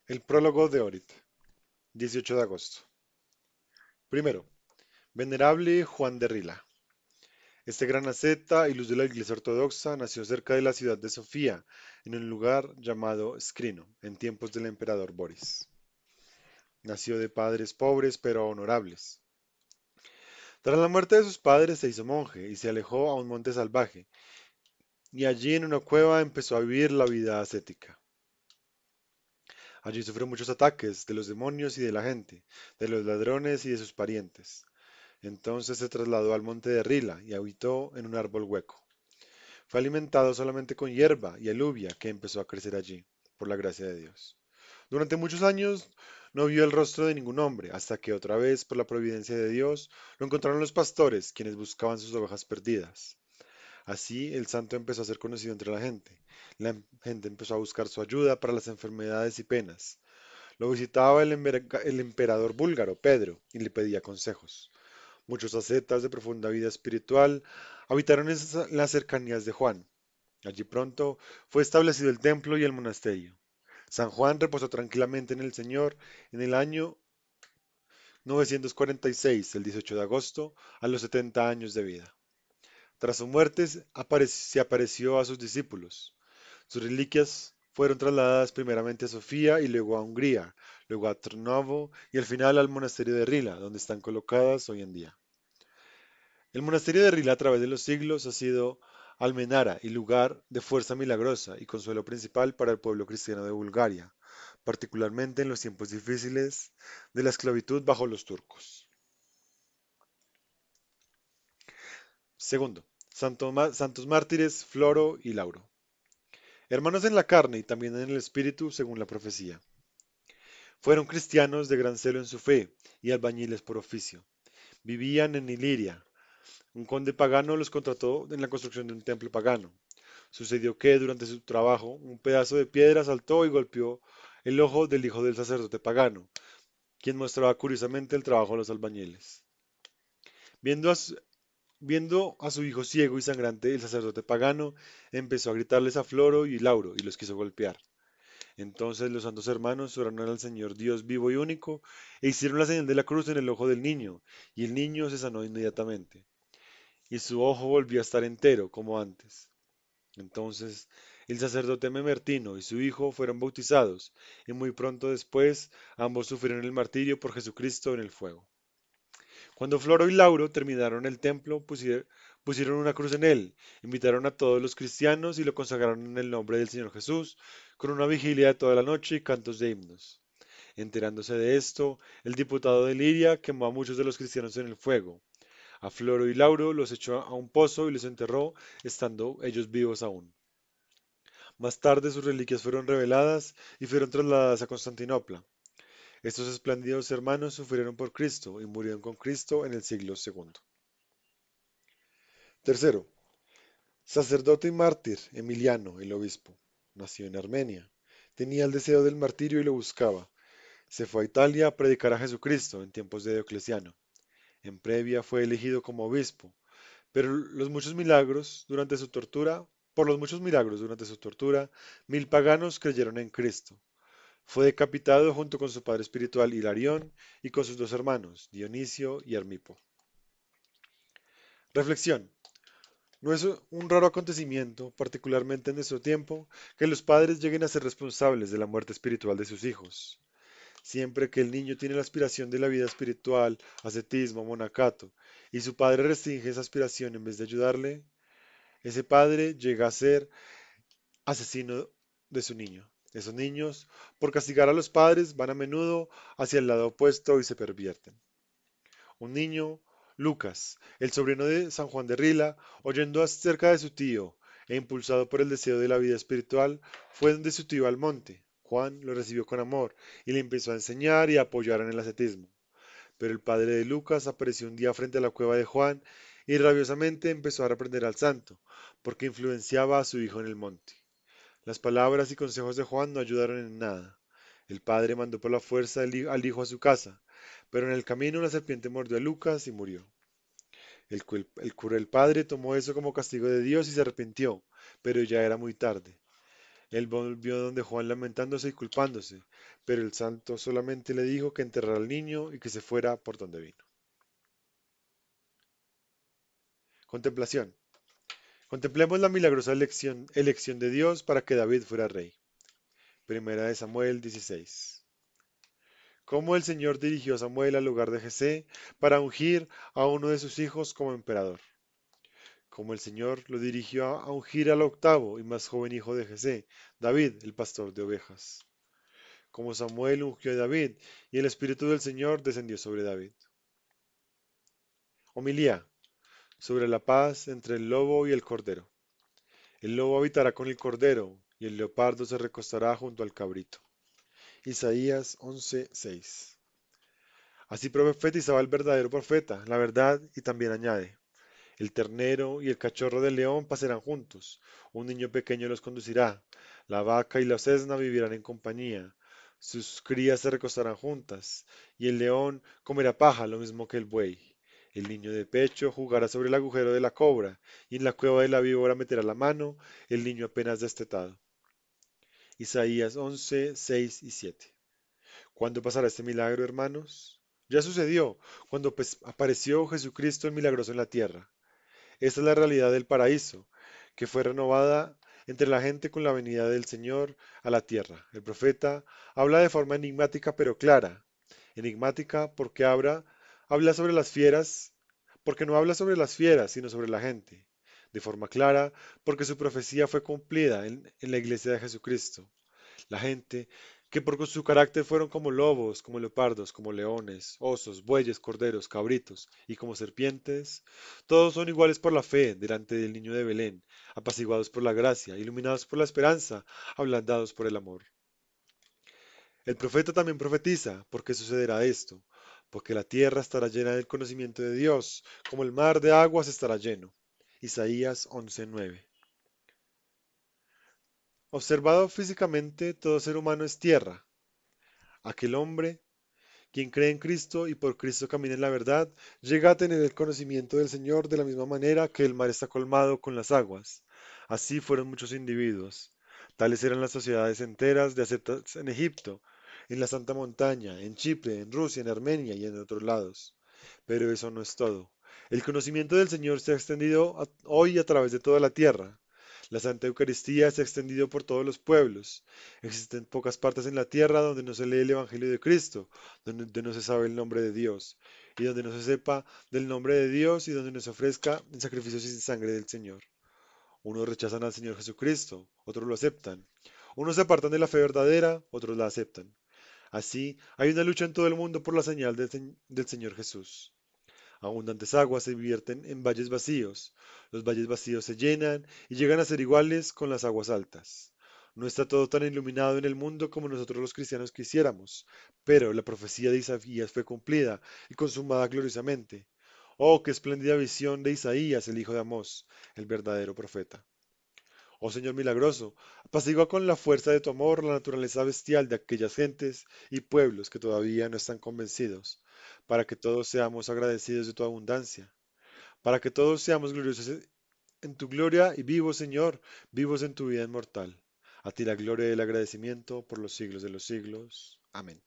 El prólogo de Orit, 18 de agosto. Primero, Venerable Juan de Rila. Este gran asceta y luz de la Iglesia Ortodoxa nació cerca de la ciudad de Sofía, en un lugar llamado Scrino, en tiempos del emperador Boris. Nació de padres pobres pero honorables. Tras la muerte de sus padres se hizo monje y se alejó a un monte salvaje, y allí en una cueva empezó a vivir la vida ascética. Allí sufrió muchos ataques de los demonios y de la gente, de los ladrones y de sus parientes. Entonces se trasladó al monte de Rila y habitó en un árbol hueco. Fue alimentado solamente con hierba y alubia que empezó a crecer allí, por la gracia de Dios. Durante muchos años no vio el rostro de ningún hombre, hasta que otra vez, por la providencia de Dios, lo encontraron los pastores, quienes buscaban sus ovejas perdidas. Así el santo empezó a ser conocido entre la gente. La gente empezó a buscar su ayuda para las enfermedades y penas. Lo visitaba el emperador búlgaro, Pedro, y le pedía consejos. Muchos ascetas de profunda vida espiritual habitaron en las cercanías de Juan. Allí pronto fue establecido el templo y el monasterio. San Juan reposó tranquilamente en el Señor en el año 946, el 18 de agosto, a los 70 años de vida. Tras su muerte se apareció a sus discípulos. Sus reliquias fueron trasladadas primeramente a Sofía y luego a Hungría, luego a Trnovo y al final al monasterio de Rila, donde están colocadas hoy en día. El monasterio de Rila a través de los siglos ha sido almenara y lugar de fuerza milagrosa y consuelo principal para el pueblo cristiano de Bulgaria, particularmente en los tiempos difíciles de la esclavitud bajo los turcos. Segundo, santos mártires Floro y Lauro. Hermanos en la carne y también en el espíritu, según la profecía. Fueron cristianos de gran celo en su fe y albañiles por oficio. Vivían en Iliria. Un conde pagano los contrató en la construcción de un templo pagano. Sucedió que, durante su trabajo, un pedazo de piedra saltó y golpeó el ojo del hijo del sacerdote pagano, quien mostraba curiosamente el trabajo de los albañiles. Viendo a, su, viendo a su hijo ciego y sangrante, el sacerdote pagano empezó a gritarles a Floro y Lauro y los quiso golpear. Entonces los santos hermanos oraron al Señor Dios vivo y único e hicieron la señal de la cruz en el ojo del niño, y el niño se sanó inmediatamente, y su ojo volvió a estar entero como antes. Entonces el sacerdote Memertino y su hijo fueron bautizados, y muy pronto después ambos sufrieron el martirio por Jesucristo en el fuego. Cuando Floro y Lauro terminaron el templo, pusieron una cruz en él, invitaron a todos los cristianos y lo consagraron en el nombre del Señor Jesús, con una vigilia de toda la noche y cantos de himnos. Enterándose de esto, el diputado de Liria quemó a muchos de los cristianos en el fuego. A Floro y Lauro los echó a un pozo y los enterró, estando ellos vivos aún. Más tarde sus reliquias fueron reveladas y fueron trasladadas a Constantinopla. Estos espléndidos hermanos sufrieron por Cristo y murieron con Cristo en el siglo segundo. Tercero, sacerdote y mártir Emiliano, el obispo. Nació en Armenia. Tenía el deseo del martirio y lo buscaba. Se fue a Italia a predicar a Jesucristo en tiempos de Diocleciano. En previa fue elegido como obispo, pero por los muchos milagros durante su tortura, 1000 paganos creyeron en Cristo. Fue decapitado junto con su padre espiritual Hilarión y con sus dos hermanos, Dionisio y Hermipo. Reflexión. No es un raro acontecimiento, particularmente en nuestro tiempo, que los padres lleguen a ser responsables de la muerte espiritual de sus hijos. Siempre que el niño tiene la aspiración de la vida espiritual, ascetismo, monacato, y su padre restringe esa aspiración en vez de ayudarle, ese padre llega a ser asesino de su niño. Esos niños, por castigar a los padres, van a menudo hacia el lado opuesto y se pervierten. Un niño, Lucas, el sobrino de San Juan de Rila, oyendo acerca de su tío e impulsado por el deseo de la vida espiritual, fue donde su tío al monte. Juan lo recibió con amor y le empezó a enseñar y a apoyar en el ascetismo. Pero el padre de Lucas apareció un día frente a la cueva de Juan y rabiosamente empezó a reprender al santo, porque influenciaba a su hijo en el monte. Las palabras y consejos de Juan no ayudaron en nada. El padre mandó por la fuerza al hijo a su casa, pero en el camino una serpiente mordió a Lucas y murió. El cruel padre tomó eso como castigo de Dios y se arrepintió, pero ya era muy tarde. Él volvió donde Juan lamentándose y culpándose, pero el santo solamente le dijo que enterrara al niño y que se fuera por donde vino. Contemplación. Contemplemos la milagrosa elección de Dios para que David fuera rey. Primera de Samuel 16. Cómo el Señor dirigió a Samuel al lugar de Jesé para ungir a uno de sus hijos como emperador. Como el Señor lo dirigió a ungir al octavo y más joven hijo de Jesé, David, el pastor de ovejas. Como Samuel ungió a David y el Espíritu del Señor descendió sobre David. Homilía sobre la paz entre el lobo y el cordero. El lobo habitará con el cordero y el leopardo se recostará junto al cabrito. Isaías 11:6. Así profetizaba el verdadero profeta, la verdad, y también añade, el ternero y el cachorro del león pasarán juntos, un niño pequeño los conducirá, la vaca y la cesna vivirán en compañía, sus crías se recostarán juntas, y el león comerá paja lo mismo que el buey. El niño de pecho jugará sobre el agujero de la cobra, y en la cueva de la víbora meterá la mano, el niño apenas destetado. Isaías 11:6 y 7. ¿Cuándo pasará este milagro, hermanos? Ya sucedió, cuando apareció Jesucristo el milagroso en la tierra. Esta es la realidad del paraíso, que fue renovada entre la gente con la venida del Señor a la tierra. El profeta habla de forma enigmática pero clara. Enigmática porque habla sobre las fieras, porque no habla sobre las fieras, sino sobre la gente. De forma clara, porque su profecía fue cumplida en la iglesia de Jesucristo. La gente, que por su carácter fueron como lobos, como leopardos, como leones, osos, bueyes, corderos, cabritos y como serpientes, todos son iguales por la fe delante del niño de Belén, apaciguados por la gracia, iluminados por la esperanza, ablandados por el amor. El profeta también profetiza, porque sucederá esto, porque la tierra estará llena del conocimiento de Dios, como el mar de aguas estará lleno. Isaías 11:9. Observado físicamente, todo ser humano es tierra. Aquel hombre quien cree en Cristo y por Cristo camina en la verdad, llega a tener el conocimiento del Señor de la misma manera que el mar está colmado con las aguas. Así fueron muchos individuos. Tales eran las sociedades enteras de ascetas en Egipto, en la Santa Montaña, en Chipre, en Rusia, en Armenia y en otros lados. Pero eso no es todo. El conocimiento del Señor se ha extendido hoy a través de toda la tierra. La Santa Eucaristía se ha extendido por todos los pueblos. Existen pocas partes en la tierra donde no se lee el Evangelio de Cristo, donde no se sabe el nombre de Dios, y donde no se sepa del nombre de Dios y donde no se ofrezca el sacrificio sin sangre del Señor. Unos rechazan al Señor Jesucristo, otros lo aceptan. Unos se apartan de la fe verdadera, otros la aceptan. Así, hay una lucha en todo el mundo por la señal del Señor Jesús. Abundantes aguas se vierten en valles vacíos. Los valles vacíos se llenan y llegan a ser iguales con las aguas altas. No está todo tan iluminado en el mundo como nosotros los cristianos quisiéramos, pero la profecía de Isaías fue cumplida y consumada gloriosamente. Oh, qué espléndida visión de Isaías, el hijo de Amós, el verdadero profeta. Oh Señor milagroso, apacigua con la fuerza de tu amor la naturaleza bestial de aquellas gentes y pueblos que todavía no están convencidos, para que todos seamos agradecidos de tu abundancia, para que todos seamos gloriosos en tu gloria y vivos, Señor, vivos en tu vida inmortal. A ti la gloria y el agradecimiento por los siglos de los siglos. Amén.